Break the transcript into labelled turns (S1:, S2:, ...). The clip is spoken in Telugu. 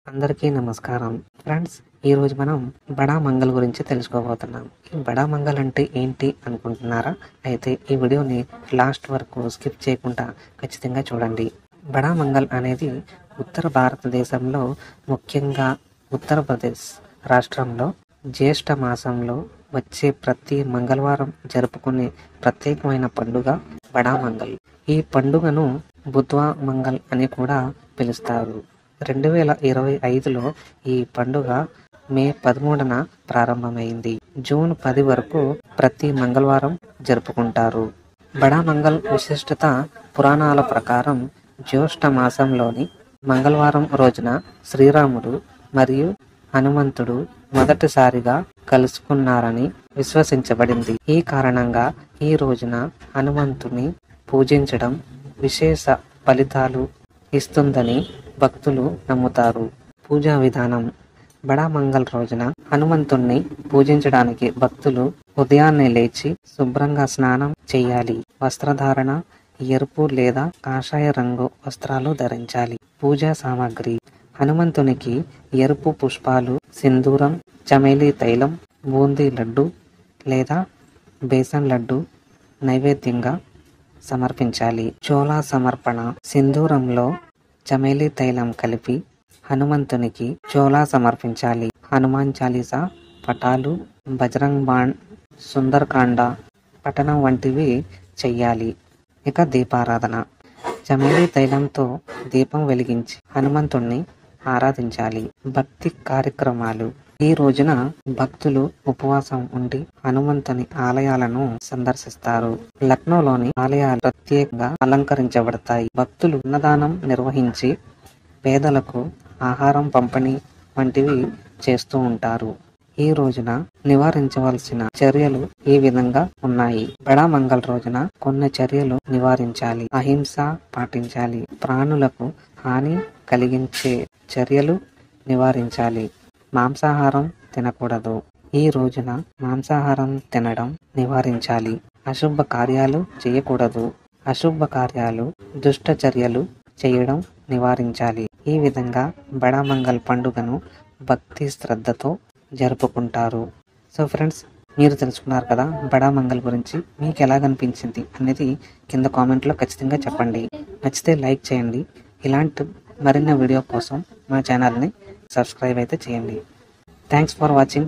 S1: అందరికీ నమస్కారం ఫ్రెండ్స్. ఈ రోజు మనం బడా మంగల్ గురించి తెలుసుకోబోతున్నాం. ఈ బడా మంగల్ అంటే ఏంటి అనుకుంటున్నారా? అయితే ఈ వీడియోని లాస్ట్ వరకు స్కిప్ చేయకుండా ఖచ్చితంగా చూడండి. బడా మంగల్ అనేది ఉత్తర భారతదేశంలో, ముఖ్యంగా ఉత్తరప్రదేశ్ రాష్ట్రంలో జ్యేష్ఠ మాసంలో వచ్చే ప్రతి మంగళవారం జరుపుకునే ప్రత్యేకమైన పండుగ బడా మంగల్. ఈ పండుగను బుద్వా మంగల్ అని కూడా పిలుస్తారు. 2025లో ఈ పండుగ మే 13న ప్రారంభమైంది. జూన్ 10 వరకు ప్రతి మంగళవారం జరుపుకుంటారు. బడా మంగల్ విశిష్టత పురాణాల ప్రకారం జ్యేష్ఠ మాసంలోని మంగళవారం రోజున శ్రీరాముడు మరియు హనుమంతుడు మొదటిసారిగా కలుసుకున్నారని విశ్వసించబడింది. ఈ కారణంగా ఈ రోజున హనుమంతుని పూజించడం విశేష ఫలితాలు ఇస్తుందని భక్తులు నమ్ముతారు. పూజా విధానం: బడా మంగల్ రోజున హనుమంతుణ్ణి పూజించడానికి భక్తులు ఉదయాన్నే లేచి శుభ్రంగా స్నానం చేయాలి. వస్త్రధారణ: ఎరుపు లేదా కాషాయ రంగు వస్త్రాలు ధరించాలి. పూజా సామాగ్రి: హనుమంతునికి ఎరుపు పుష్పాలు, సింధూరం, చమేలి తైలం, బూందీ లడ్డు లేదా బేసన్ లడ్డు నైవేద్యంగా సమర్పించాలి. చోళా సమర్పణ: సింధూరంలో చమేలి తైలం కలిపి హనుమంతునికి చోళా సమర్పించాలి. హనుమాన్ చాలీసా, పటాలు, బజరంగ్ బాణ్, సుందరకాండ పఠనం వంటివి చెయ్యాలి. ఇక దీపారాధన: చమేలి తైలంతో దీపం వెలిగించి హనుమంతుణ్ణి ఆరాధించాలి. భక్తి కార్యక్రమాలు: ఈ రోజున భక్తులు ఉపవాసం ఉండి హనుమంతుని ఆలయాలను సందర్శిస్తారు. లక్నోలోని ఆలయాలు ప్రత్యేకంగా అలంకరించబడతాయి. భక్తులు అన్నదానం నిర్వహించి పేదలకు ఆహారం పంపిణీ వంటివి చేస్తూ ఉంటారు. ఈ రోజున నివారించవలసిన చర్యలు ఈ విధంగా ఉన్నాయి. బడా మంగళ రోజున కొన్ని చర్యలు నివారించాలి. అహింస పాటించాలి. ప్రాణులకు హాని కలిగించే చర్యలు నివారించాలి. మాంసాహారం తినకూడదు. ఈ రోజున మాంసాహారం తినడం నివారించాలి. అశుభ కార్యాలు చేయకూడదు. అశుభ కార్యాలు, దుష్ట చర్యలు చేయడం నివారించాలి. ఈ విధంగా బడా మంగల్ పండుగను భక్తి శ్రద్ధతో జరుపుకుంటారు. సో ఫ్రెండ్స్, మీరు తెలుసుకున్నారు కదా బడా మంగల్ గురించి. మీకు ఎలాగనిపించింది అనేది కింద కామెంట్లో ఖచ్చితంగా చెప్పండి. నచ్చితే లైక్ చేయండి. ఇలాంటి మరిన్ని వీడియో కోసం మా ఛానల్ని సబ్స్క్రైబ్ అయితే చేయండి. Thanks for watching.